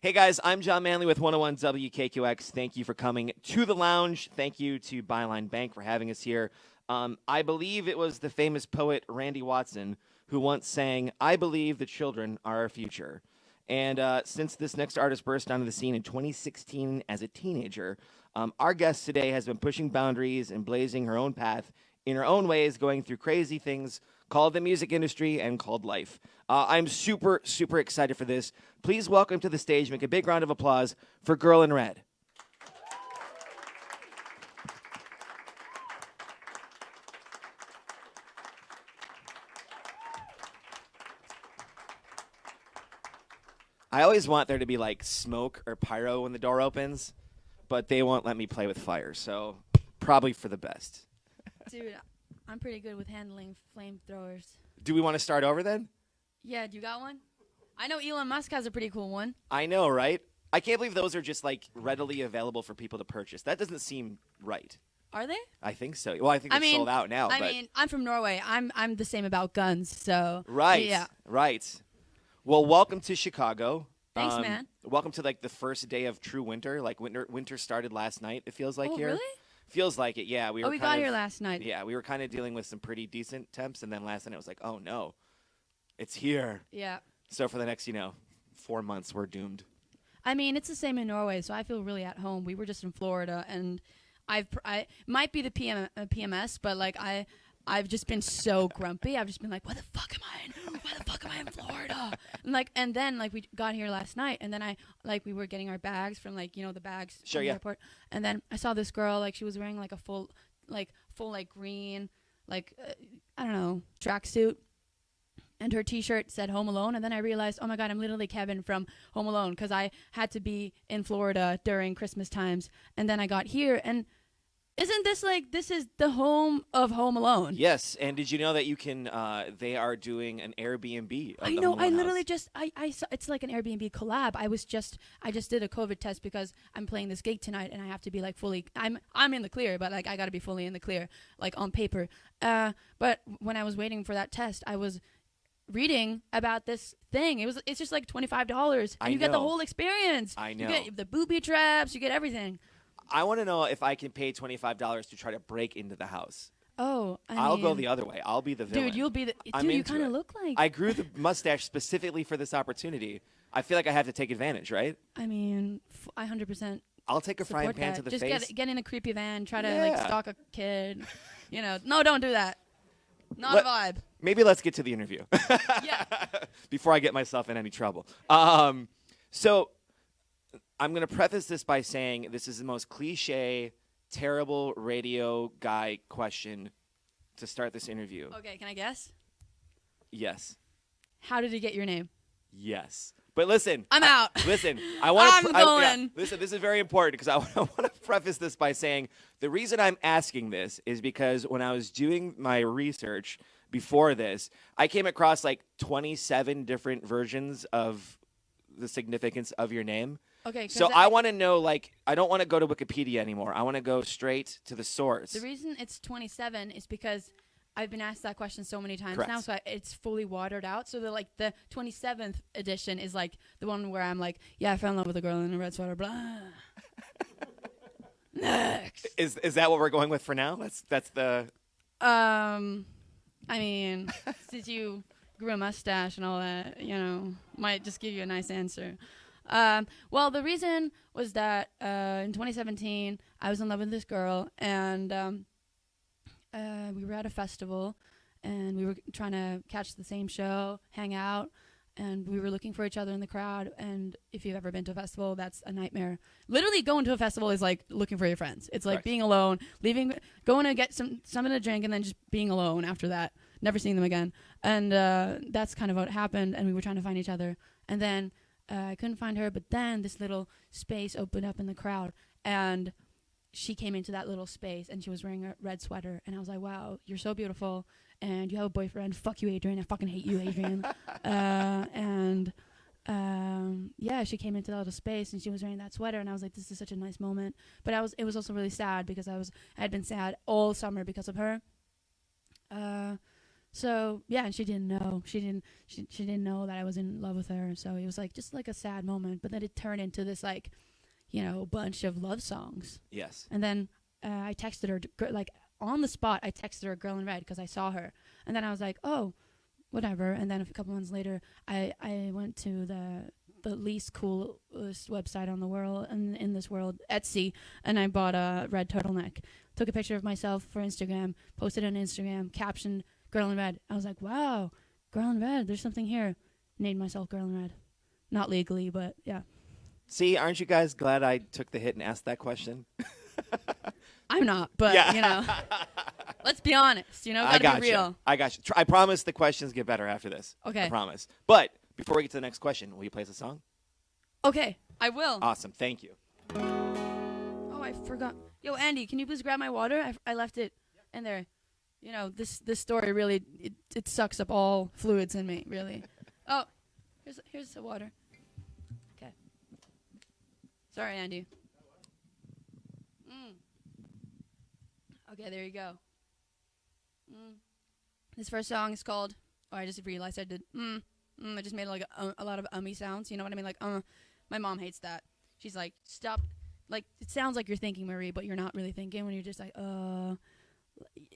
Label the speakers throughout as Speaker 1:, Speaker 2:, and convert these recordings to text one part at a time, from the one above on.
Speaker 1: Hey guys, I'm John Manley with 101 WKQX. Thank you for coming to the lounge. Thank you to Byline Bank for having us here. I believe it was the famous poet Randy Watson who once sang, "I believe the children are our future." And since this next artist burst onto the scene in 2016 as a teenager, our guest today has been pushing boundaries and blazing her own path in her own ways, going through crazy things called the music industry and called life. I'm super, super excited for this. Please welcome to the stage, make a big round of applause for Girl in Red. I always want there to be like smoke or pyro when the door opens, but they won't let me play with fire, so probably for the best.
Speaker 2: Dude, I'm pretty good with handling flamethrowers.
Speaker 1: Do we want to start over then?
Speaker 2: Yeah, do you got one? I know Elon Musk has a pretty cool one.
Speaker 1: I know, right? I can't believe those are just like readily available for people to purchase. That doesn't seem right.
Speaker 2: Are they?
Speaker 1: I think so. Well, I think they're sold out now.
Speaker 2: I mean, I'm from Norway. I'm the same about guns, so
Speaker 1: right,
Speaker 2: yeah.
Speaker 1: Right. Well, welcome to Chicago.
Speaker 2: Thanks, man.
Speaker 1: Welcome to like the first day of true winter. Like winter started last night. It feels like
Speaker 2: oh,
Speaker 1: here.
Speaker 2: Really?
Speaker 1: Feels like it. Yeah,
Speaker 2: we got here last night.
Speaker 1: Yeah, we were kind of dealing with some pretty decent temps, and then last night it was like, oh no, it's here.
Speaker 2: Yeah.
Speaker 1: So for the next, 4 months, we're doomed.
Speaker 2: I mean, it's the same in Norway, so I feel really at home. We were just in Florida, and I might be the PMS, but like I've just been so grumpy. I've just been like, why the fuck am I in Florida? And then we got here last night, and then we were getting our bags from the bags
Speaker 1: sure,
Speaker 2: from the
Speaker 1: yeah.
Speaker 2: airport, and then I saw this girl, she was wearing like a full green I don't know, tracksuit, and her T-shirt said Home Alone, and then I realized, oh my God, I'm literally Kevin from Home Alone, because I had to be in Florida during Christmas times, and then I got here, and isn't this this is the home of Home Alone?
Speaker 1: Yes, and did you know that you can? They are doing an Airbnb.
Speaker 2: I know. I literally I saw it's like an Airbnb collab. I just did a COVID test because I'm playing this gig tonight, and I have to be fully. I'm in the clear, but I got to be fully in the clear, on paper. But when I was waiting for that test, I was reading about this thing. It's just like $25, and you get the whole experience.
Speaker 1: I know.
Speaker 2: You get the booby traps. You get everything.
Speaker 1: I want to know if I can pay $25 to try to break into the house.
Speaker 2: Oh,
Speaker 1: I'll go the other way. I'll be the villain.
Speaker 2: Dude, you'll be the. Dude, you kind of look like.
Speaker 1: I grew the mustache specifically for this opportunity. I feel like I have to take advantage, right?
Speaker 2: I mean, I 100%.
Speaker 1: I'll take a frying pan to the face.
Speaker 2: Just get in a creepy van, try to stalk a kid. No, don't do that. Not a vibe.
Speaker 1: Maybe let's get to the interview.
Speaker 2: Yeah.
Speaker 1: Before I get myself in any trouble. So I'm going to preface this by saying this is the most cliche, terrible radio guy question to start this interview.
Speaker 2: Okay, can I guess?
Speaker 1: Yes.
Speaker 2: How did you get your name?
Speaker 1: Yes. But listen.
Speaker 2: I'm out.
Speaker 1: Listen, I want to.
Speaker 2: I'm going.
Speaker 1: Listen, this is very important because I want to preface this by saying the reason I'm asking this is because when I was doing my research before this, I came across 27 different versions of the significance of your name.
Speaker 2: Okay.
Speaker 1: So I want to know, I don't want to go to Wikipedia anymore. I want to go straight to the source.
Speaker 2: The reason it's 27 is because I've been asked that question so many times
Speaker 1: Correct.
Speaker 2: now, so it's fully watered out. So the 27th edition is the one where I'm I fell in love with a girl in a red sweater, blah. Next.
Speaker 1: Is that what we're going with for now? That's the.
Speaker 2: I mean, since you grew a mustache and all that, might just give you a nice answer. Well, the reason was that in 2017, I was in love with this girl, and we were at a festival, and we were trying to catch the same show, hang out, and we were looking for each other in the crowd. And if you've ever been to a festival, that's a nightmare. Literally, going to a festival is like looking for your friends. It's like
Speaker 1: Right.
Speaker 2: being alone, going to get something to drink, and then just being alone after that, never seeing them again. And that's kind of what happened, and we were trying to find each other. And then I couldn't find her, but then this little space opened up in the crowd, and she came into that little space, and she was wearing a red sweater, and I was like, wow, you're so beautiful, and you have a boyfriend. Fuck you, Adrian. I fucking hate you, Adrian. Yeah, she came into that little space, and she was wearing that sweater, and I was like, this is such a nice moment. But it was also really sad because I had been sad all summer because of her. So yeah, and she didn't know. She didn't know that I was in love with her. So it was like just like a sad moment. But then it turned into this like, bunch of love songs.
Speaker 1: Yes.
Speaker 2: And then I texted her like on the spot. I texted her "Girl in Red" because I saw her. And then I was like, oh, whatever. And then a couple months later, I went to the least coolest website on the world and in this world, Etsy, and I bought a red turtleneck. Took a picture of myself for Instagram, posted it on Instagram, captioned "Girl in Red." I was like, wow, Girl in Red, there's something here. Named myself Girl in Red. Not legally, but yeah.
Speaker 1: See, aren't you guys glad I took the hit and asked that question?
Speaker 2: I'm not, but let's be honest. Gotta be real.
Speaker 1: I got you. I promise the questions get better after this.
Speaker 2: Okay.
Speaker 1: I promise. But before we get to the next question, will you play us a song?
Speaker 2: Okay, I will.
Speaker 1: Awesome. Thank you.
Speaker 2: Oh, I forgot. Yo, Andy, can you please grab my water? I left it in there. This story really it sucks up all fluids in me, really. Oh, here's the water. Okay. Sorry, Andy. Okay, there you go. This first song is called. Oh, I just realized I did. I just made like a lot of ummy sounds. You know what I mean? Like my mom hates that. She's like, stop. Like it sounds like you're thinking, Marie, but you're not really thinking when you're just like, I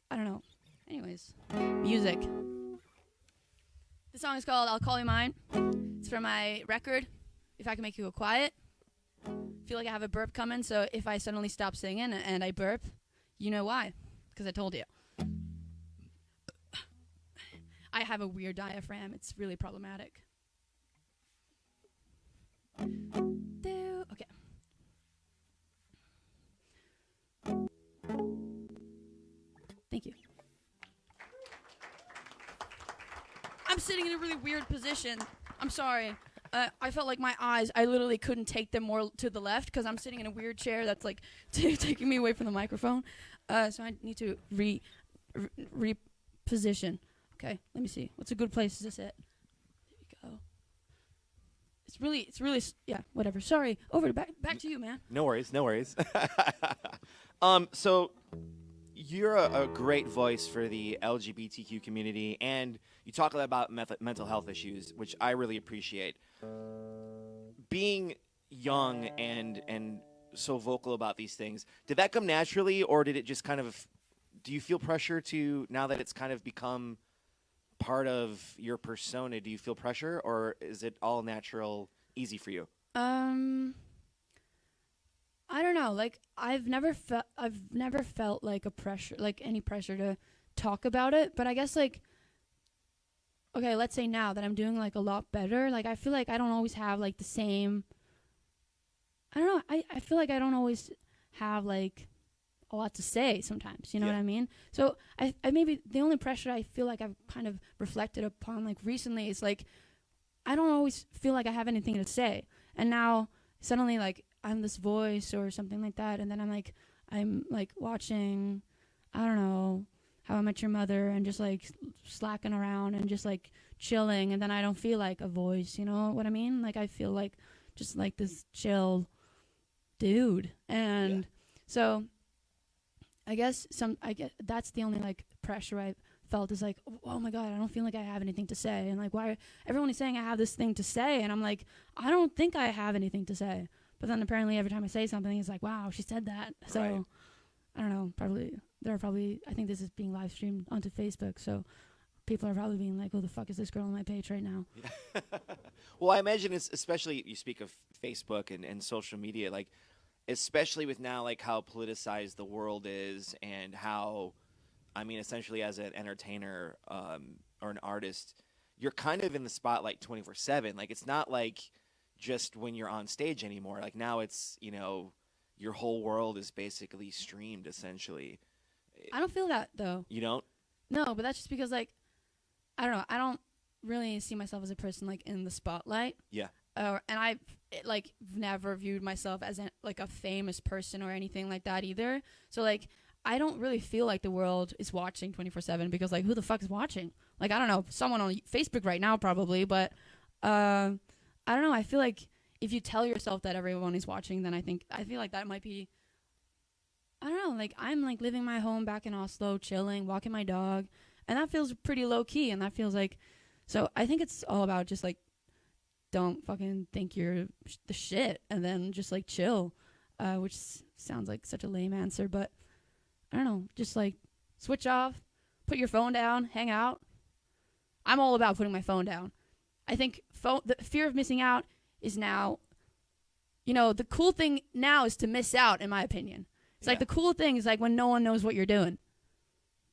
Speaker 2: don't know. Anyways, music. The song is called "I'll Call You Mine." It's from my record, "If I Can Make You Go Quiet." Feel like I have a burp coming, so if I suddenly stop singing and I burp, you know why? Because I told you. I have a weird diaphragm. It's really problematic. Okay. Thank you. I'm sitting in a really weird position. I'm sorry. I felt like my eyes, I literally couldn't take them more to the left because I'm sitting in a weird chair that's like taking me away from the microphone. So I need to reposition. Okay, let me see. What's a good place to sit? There we go. It's really, yeah, whatever. Sorry. Back to you, man.
Speaker 1: No worries. So you're a great voice for the LGBTQ community, and you talk a lot about mental health issues, which I really appreciate. Being young and so vocal about these things, did that come naturally, or did it just kind of? Do you feel pressure to, now that it's kind of become part of your persona, do you feel pressure, or is it all natural, easy for you?
Speaker 2: I don't know. Like I've never felt like any pressure to talk about it. But I guess like, okay, let's say now that I'm doing like a lot better. Like I feel like I don't always have like the same. I don't know. I feel like I don't always have like a lot to say sometimes. You know what I mean? So I maybe the only pressure I feel like I've kind of reflected upon like recently is like I don't always feel like I have anything to say, and now suddenly like I'm this voice or something like that, and then I'm like watching, I don't know, How I Met Your Mother, and just like slacking around and just like chilling, and then I don't feel like a voice, you know what I mean? Like I feel like just like this chill dude, and so I guess that's the only like pressure I felt is like, oh my god, I don't feel like I have anything to say, and like why everyone is saying I have this thing to say, and I'm like, I don't think I have anything to say. But then apparently every time I say something, it's like, wow, she said that. So
Speaker 1: right.
Speaker 2: I don't know. I think this is being live streamed onto Facebook. So people are probably being like, who the fuck is this girl on my page right now?
Speaker 1: Yeah. Well, I imagine it's, especially you speak of Facebook and social media, like especially with now like how politicized the world is, and how, I mean, essentially as an entertainer or an artist, you're kind of in the spotlight 24/7. Like it's not like just when you're on stage anymore. Like now it's, your whole world is basically streamed essentially.
Speaker 2: I don't feel that though.
Speaker 1: You don't?
Speaker 2: No, but that's just because like, I don't know. I don't really see myself as a person like in the spotlight.
Speaker 1: Yeah.
Speaker 2: And I like never viewed myself as like a famous person or anything like that either. So like, I don't really feel like the world is watching 24/7 because like, who the fuck is watching? Like, I don't know, someone on Facebook right now probably, but I don't know. I feel like if you tell yourself that everyone is watching, then I feel like that might be, I don't know, like I'm like living my home back in Oslo, chilling, walking my dog. And that feels pretty low key, and that feels like, so I think it's all about just like, don't fucking think you're the shit, and then just like chill, which sounds like such a lame answer, but I don't know, just like switch off, put your phone down, hang out. I'm all about putting my phone down. I think the fear of missing out is now, the cool thing now is to miss out, in my opinion. It's like the cool thing is like when no one knows what you're doing.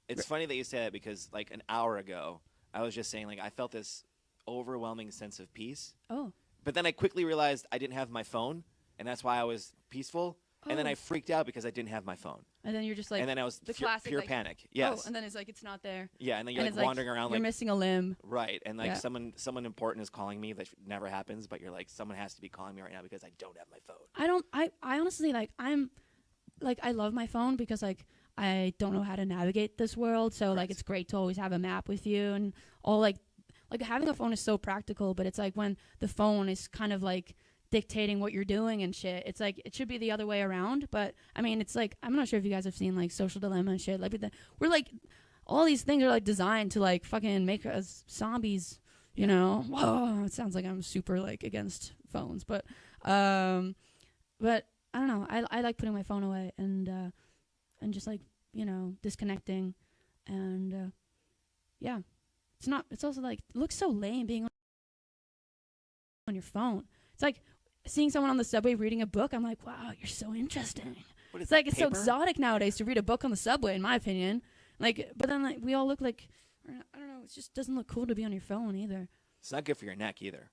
Speaker 1: It's funny that you say that because like an hour ago, I was just saying like I felt this overwhelming sense of peace.
Speaker 2: Oh.
Speaker 1: But then I quickly realized I didn't have my phone, and that's why I was peaceful. And then I freaked out because I didn't have my phone.
Speaker 2: And then you're just like,
Speaker 1: and then I was
Speaker 2: the
Speaker 1: pure,
Speaker 2: classic,
Speaker 1: pure
Speaker 2: like,
Speaker 1: panic. Yes.
Speaker 2: Oh, and then it's like it's not there.
Speaker 1: Yeah, and then you're
Speaker 2: and
Speaker 1: like wandering around,
Speaker 2: you're
Speaker 1: like
Speaker 2: missing a limb.
Speaker 1: Right, and like someone important is calling me. That never happens, but you're like, someone has to be calling me right now because I don't have my phone.
Speaker 2: I honestly like I love my phone because like I don't know how to navigate this world, so like it's great to always have a map with you and all like having a phone is so practical, but it's like when the phone is kind of like dictating what you're doing and shit, it's like it should be the other way around. But I mean, it's like I'm not sure if you guys have seen like Social Dilemma and shit, like we're like all these things are like designed to like fucking make us zombies, you know. Whoa, it sounds like I'm super like against phones, but I don't know, I like putting my phone away and just like disconnecting, and it's also like it looks so lame being on your phone. It's like seeing someone on the subway reading a book. I'm like, wow, you're so interesting. It's like, it's so exotic nowadays to read a book on the subway, in my opinion. Like, but then like we all look like, I don't know, it just doesn't look cool to be on your phone either.
Speaker 1: It's not good for your neck either.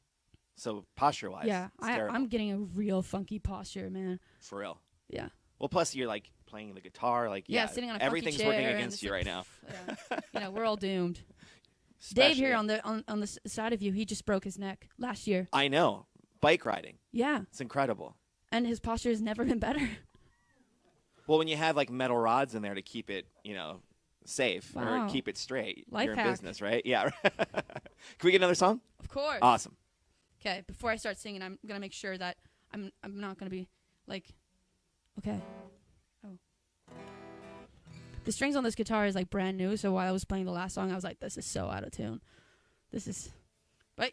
Speaker 1: So posture-wise,
Speaker 2: yeah,
Speaker 1: it's terrible.
Speaker 2: I'm getting a real funky posture, man.
Speaker 1: For real.
Speaker 2: Yeah.
Speaker 1: Well, plus you're like playing the guitar, like
Speaker 2: sitting on a
Speaker 1: everything's
Speaker 2: funky chair
Speaker 1: working against you right now.
Speaker 2: We're all doomed.
Speaker 1: Especially.
Speaker 2: Dave here on the side of you, he just broke his neck last year.
Speaker 1: I know. Bike riding.
Speaker 2: Yeah.
Speaker 1: It's incredible.
Speaker 2: And his posture has never been better.
Speaker 1: Well, when you have like metal rods in there to keep it, safe or keep it straight,
Speaker 2: Life
Speaker 1: you're in
Speaker 2: hack.
Speaker 1: business, right? Yeah. Can we get another song?
Speaker 2: Of course.
Speaker 1: Awesome.
Speaker 2: Okay, before I start singing, I'm gonna make sure that I'm not gonna be like, okay. Oh. The strings on this guitar is like brand new, so while I was playing the last song, I was like, this is so out of tune. But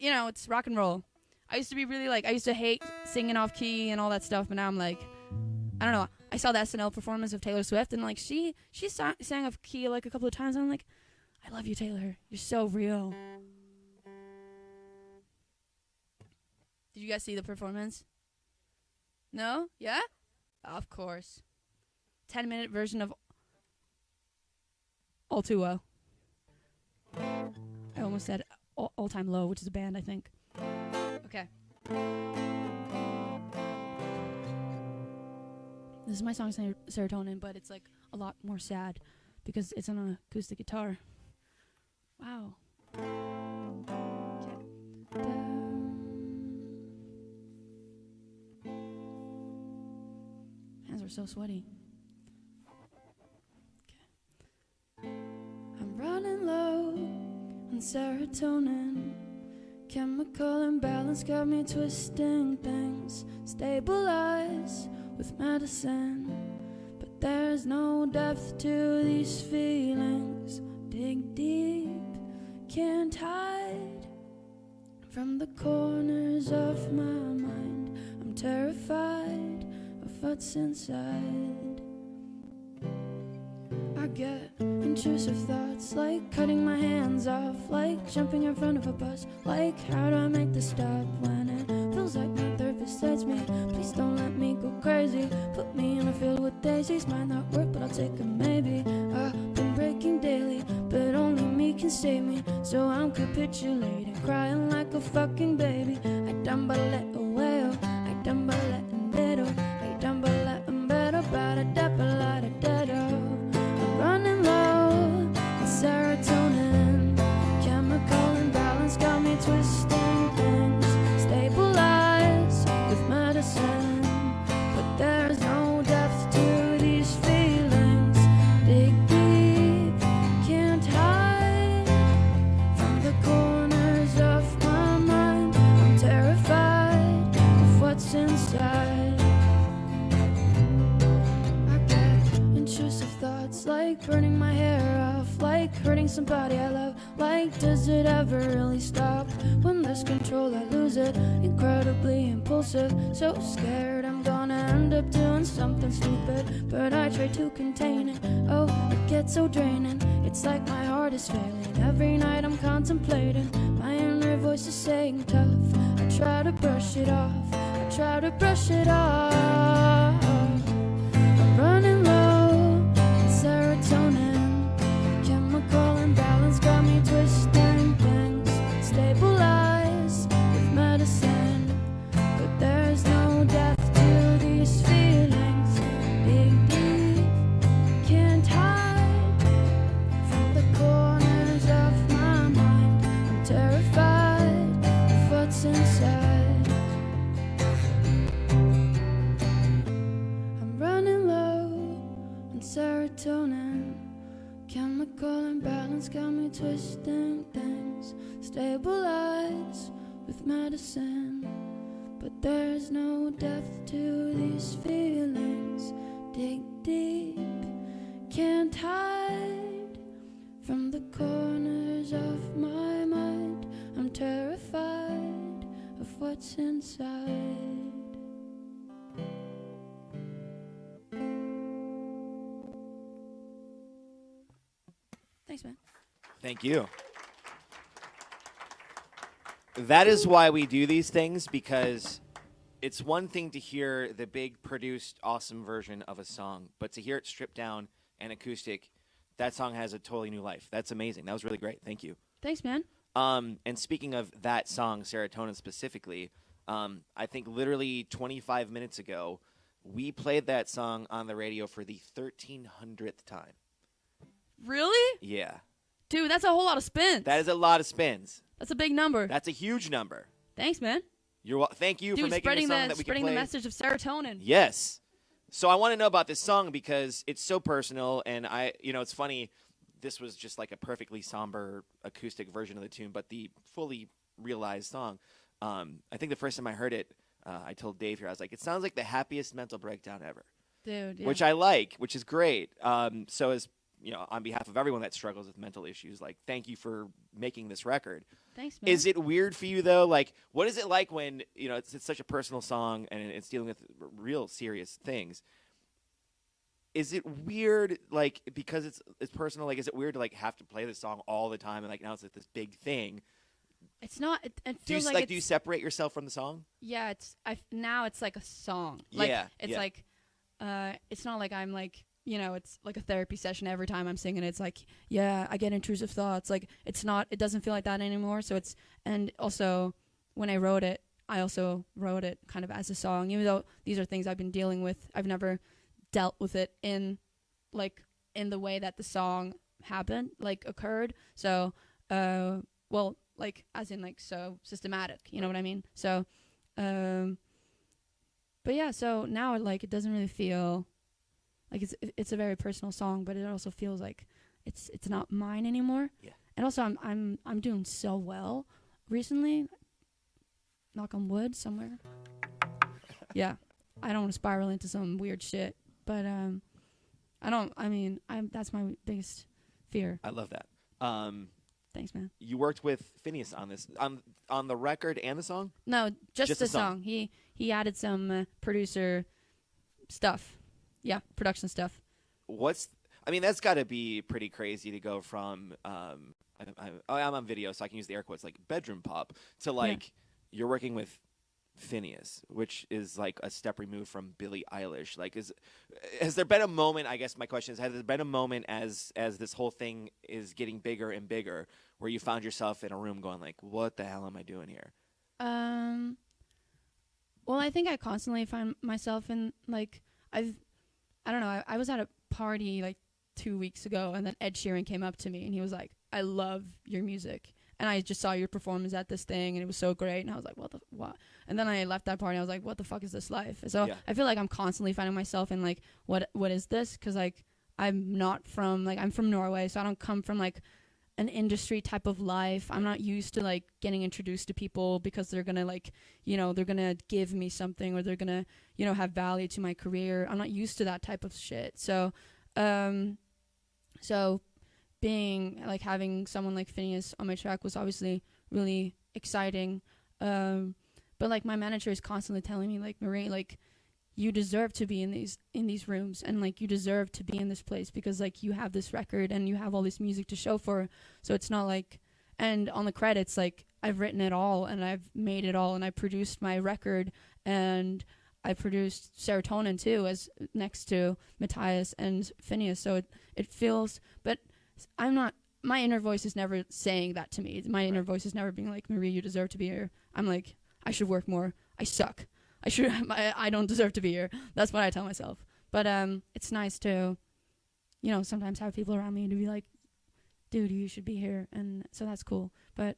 Speaker 2: it's rock and roll. I used to be really I used to hate singing off key and all that stuff, but now I'm like, I don't know. I saw the SNL performance of Taylor Swift, and like she sang off key like a couple of times, and I'm like, I love you, Taylor. You're so real. Did you guys see the performance? No? Yeah? Of course. 10-minute version of All Too Well. I almost said All Time Low, which is a band, I think. Okay. This is my song Serotonin, but it's like a lot more sad because it's on an acoustic guitar. Wow. Okay. Hands are so sweaty. Okay. I'm running low on serotonin. Chemical imbalance got me twisting things. Stabilize with medicine, but there's no depth to these feelings. Dig deep, can't hide from the corners of my mind. I'm terrified of what's inside. I get intrusive thoughts, like cutting my hands off, like jumping in front of a bus, like how do I make this stop when it feels like my therapist says me, please don't let me go crazy, put me in a field with daisies, might not work but I'll take a maybe. I've been breaking daily, but only me can save me, so I'm capitulating, crying like a fucking baby. I done but let a whale, I done but letting little, I done but letting better, but I dap a lot of dead. Running low on serotonin, chemical imbalance got me twisting things. Stabilize with medicine, but there's no depth to these feelings. Dig deep, can't hide from the corners of my mind. I'm terrified hurting somebody I love. Like, does it ever really stop? When there's control, I lose it. Incredibly impulsive, so scared I'm gonna end up doing something stupid. But I try to contain it. Oh, it gets so draining. It's like my heart is failing. Every night I'm contemplating. My inner voice is saying tough. I try to brush it off. I try to brush it off. I'm running low on serotonin. Chemical imbalance got me twisting things. Stabilize with medicine, but there's no depth to these feelings. Dig deep, can't hide from the corners of my mind. I'm terrified of what's inside. I'm running low on serotonin. Chemical imbalance got me twisting things. Stabilize with medicine, but there's no depth to these feelings. Dig deep, can't hide from the corners of my mind. I'm terrified of what's inside. Thanks, man.
Speaker 1: Thank you. That is why we do these things, because it's one thing to hear the big produced awesome version of a song, but to hear it stripped down and acoustic, that song has a totally new life. That's amazing. That was really great. Thank you.
Speaker 2: Thanks, man.
Speaker 1: And speaking of that song, Serotonin specifically, I think literally 25 minutes ago, we played that song on the radio for the 1300th time.
Speaker 2: Really?
Speaker 1: Yeah.
Speaker 2: Dude, that's a whole lot of spins.
Speaker 1: That is a lot of spins.
Speaker 2: That's a big number.
Speaker 1: That's a huge number.
Speaker 2: Thanks, man.
Speaker 1: Thank you
Speaker 2: Dude,
Speaker 1: for making a
Speaker 2: spreading
Speaker 1: song that we can
Speaker 2: spreading
Speaker 1: play.
Speaker 2: the message of serotonin.
Speaker 1: Yes. So I want to know about this song because it's so personal, and it's funny. This was just like a perfectly somber acoustic version of the tune, but the fully realized song. I think the first time I heard it, I told Dave here, I was like, it sounds like the happiest mental breakdown ever.
Speaker 2: Dude, yeah.
Speaker 1: Which I like, which is great. So as on behalf of everyone that struggles with mental issues, like, thank you for making this record.
Speaker 2: Thanks, man.
Speaker 1: Is it weird for you, though? Like, what is it like when, it's such a personal song and it's dealing with real serious things? Is it weird, like, because it's personal, like, is it weird to, like, have to play this song all the time and, like, now it's like this big thing?
Speaker 2: It's not. It
Speaker 1: Do you,
Speaker 2: feels like
Speaker 1: do you separate yourself from the song?
Speaker 2: Yeah, now it's like a song. Like,
Speaker 1: Yeah,
Speaker 2: it's
Speaker 1: yeah.
Speaker 2: like, it's not like I'm like, it's like a therapy session every time I'm singing. It's like, yeah, I get intrusive thoughts. Like, it doesn't feel like that anymore. So and also when I wrote it, I also wrote it kind of as a song, even though these are things I've been dealing with. I've never dealt with it in the way that the song happened, occurred. So, as in so systematic, you know what I mean? So, but yeah, so now it doesn't really feel like it's a very personal song, but it also feels like it's not mine anymore.
Speaker 1: Yeah.
Speaker 2: And also I'm doing so well recently. Knock on wood somewhere. Yeah. I don't want to spiral into some weird shit, but that's my biggest fear.
Speaker 1: I love that.
Speaker 2: Thanks, man.
Speaker 1: You worked with Phineas on this, on the record and the song?
Speaker 2: No, just the
Speaker 1: song.
Speaker 2: song. He added some producer stuff. Yeah, production stuff.
Speaker 1: That's got to be pretty crazy to go from, I'm on video, so I can use the air quotes, like bedroom pop, to you're working with Phineas, which is like a step removed from Billie Eilish. Like, has there been a moment, I guess my question is, has there been a moment as this whole thing is getting bigger and bigger where you found yourself in a room going like, what the hell am I doing here?
Speaker 2: Well, I think I constantly find myself in I don't know, I was at a party 2 weeks ago, and then Ed Sheeran came up to me and he was like, I love your music. And I just saw your performance at this thing, and it was so great. And I was like, what? And then I left that party. I was like, what the fuck is this life? And so I feel like I'm constantly finding myself in what is this? Because I'm not from I'm from Norway, so I don't come from an industry type of life. I'm not used to getting introduced to people because they're gonna they're gonna give me something, or they're gonna have value to my career. I'm not used to that type of shit. So being like having someone like Phineas on my track was obviously really exciting. But like my manager is constantly telling me like, Marie, like you deserve to be in these rooms, and like you deserve to be in this place because like you have this record and you have all this music to show for. So it's not like, and on the credits, like I've written it all and I've made it all and I produced my record and I produced Serotonin too, as next to Matthias and Phineas. So it feels, but I'm not, my inner voice is never saying that to me. My inner voice is never being like, Marie, you deserve to be here. I'm like, I should work more. I suck. I don't deserve to be here. That's what I tell myself. But it's nice to, you know, sometimes have people around me to be like, dude, you should be here. And so that's cool. But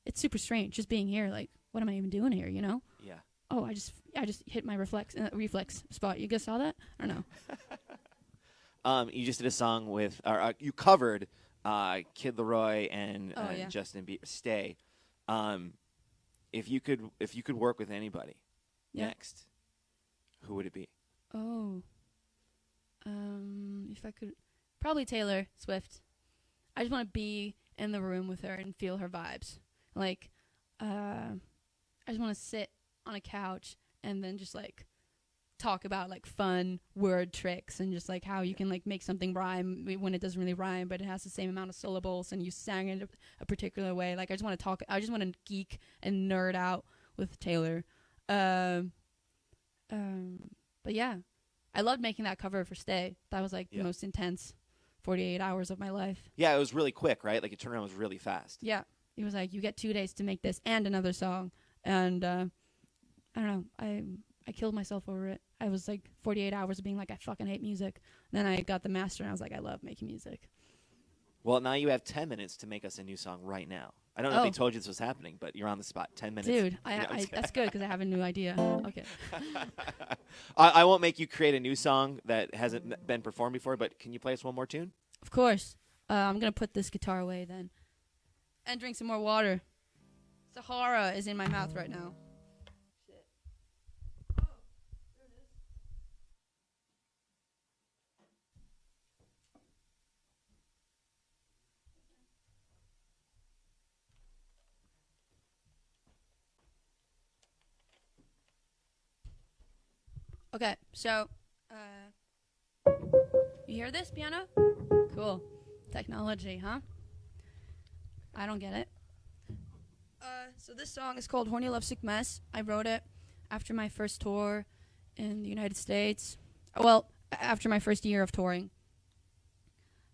Speaker 2: it's super strange just being here. Like, what am I even doing here, you know?
Speaker 1: Yeah.
Speaker 2: Oh, I just hit my reflex spot. You guys saw that? I don't know.
Speaker 1: You just did a song with, or you covered Kid Laroi and Justin Bieber, Stay. If you could work with anybody next, who would it be?
Speaker 2: Oh, if I could, probably Taylor Swift. I just want to be in the room with her and feel her vibes. Like, I just want to sit on a couch and then just like talk about like fun word tricks and just like how you can like make something rhyme when it doesn't really rhyme, but it has the same amount of syllables and you sang it a particular way. Like I just want to geek and nerd out with Taylor. But yeah, I loved making that cover for Stay. That was like the most intense 48 hours of my life.
Speaker 1: Yeah, it was really quick, right? Like your turnaround was really fast.
Speaker 2: Yeah, it was like you get 2 days to make this and another song, and I don't know, I killed myself over it. I was like 48 hours of being like, I fucking hate music. Then I got the master and I was like, I love making music.
Speaker 1: Well, now you have 10 minutes to make us a new song right now. I don't know if they told you this was happening, but you're on the spot. 10 minutes.
Speaker 2: Dude, that's good because I have a new idea. Okay.
Speaker 1: I won't make you create a new song that hasn't been performed before, but can you play us one more tune?
Speaker 2: Of course. I'm going to put this guitar away then. And drink some more water. Sahara is in my mouth right now. Okay, so, you hear this piano? Cool. Technology, huh? I don't get it. So this song is called Horny Lovesick Mess. I wrote it after my first tour in the United States. Well, after my first year of touring.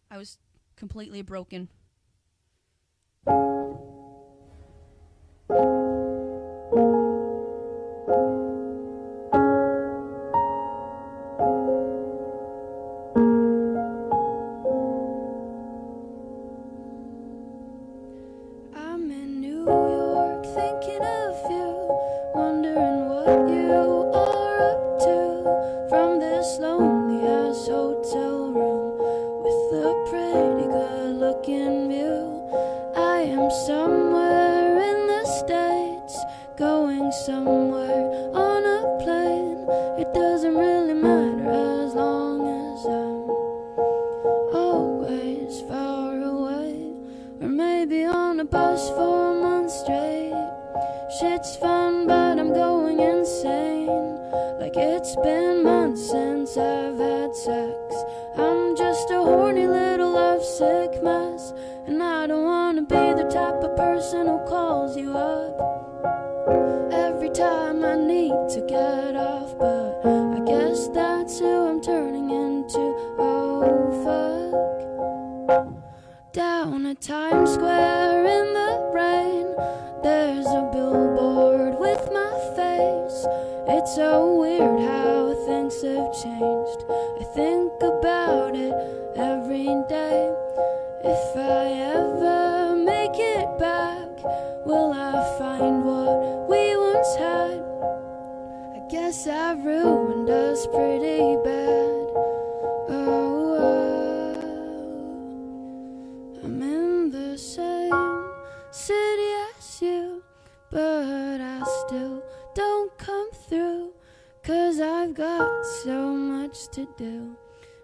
Speaker 2: I was completely broken.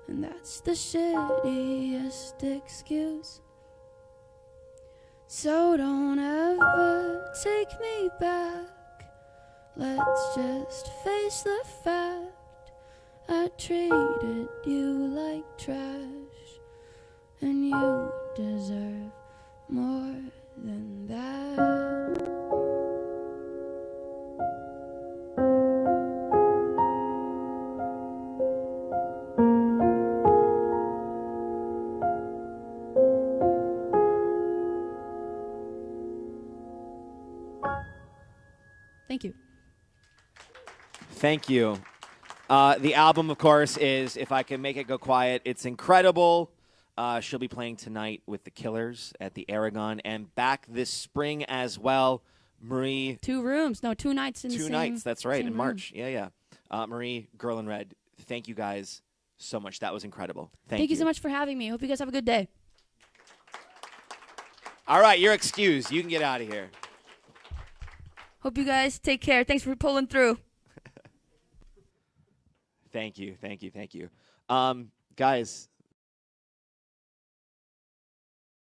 Speaker 2: and that's the shittiest excuse. So don't ever take me back. Let's just face the fact I treated you like trash, and you deserve more than that. Thank you.
Speaker 1: Thank you. The album, of course, is If I Can Make It Go Quiet. It's incredible. She'll be playing tonight with the Killers at the Aragon and back this spring as well. Marie.
Speaker 2: 2 rooms. No, 2 nights in the same.
Speaker 1: 2 nights, that's right, in
Speaker 2: room.
Speaker 1: March. Yeah. Marie, Girl in Red, thank you guys so much. That was incredible.
Speaker 2: Thank you so much for having me. Hope you guys have a good day.
Speaker 1: All right, you're excused. You can get out of here.
Speaker 2: Hope you guys take care. Thanks for pulling through.
Speaker 1: Thank you. Guys,